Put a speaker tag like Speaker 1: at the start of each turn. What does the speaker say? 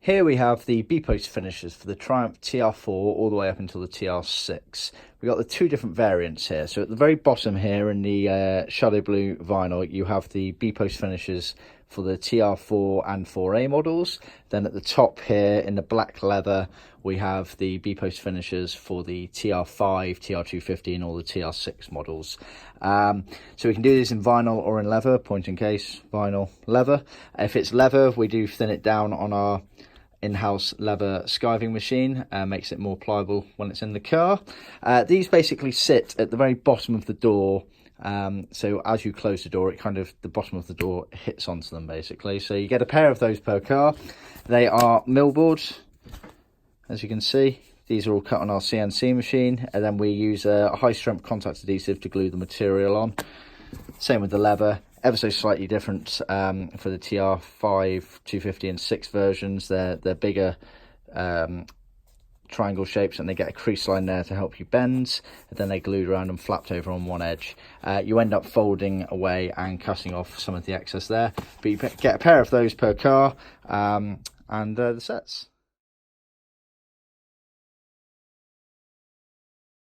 Speaker 1: Here we have the B-post finishers for the Triumph TR4 all the way up until the TR6. We've got the two different variants here. So at the very bottom here in the shadow blue vinyl, you have the B-post finishers for the TR4 and 4A models. Then at the top here in the black leather, we have the B-post finishers for the TR5, TR250 and all the TR6 models. So we can do this in vinyl or in leather, point in case, vinyl, leather. If it's leather, we do thin it down on our in-house leather skiving machine, makes it more pliable when it's in the car. These basically sit at the very bottom of the door, so as you close the door, the bottom of the door hits onto them basically. So you get a pair of those per car. They are millboard, as you can see. These are all cut on our CNC machine, and then we use a high strength contact adhesive to glue the material on. Same with the leather. Ever so slightly different for the TR5, 250 and 6 versions. They're bigger triangle shapes, and they get a crease line there to help you bend, and then they're glued around and flapped over on one edge. You end up folding away and cutting off some of the excess there, but you get a pair of those per car, and the sets.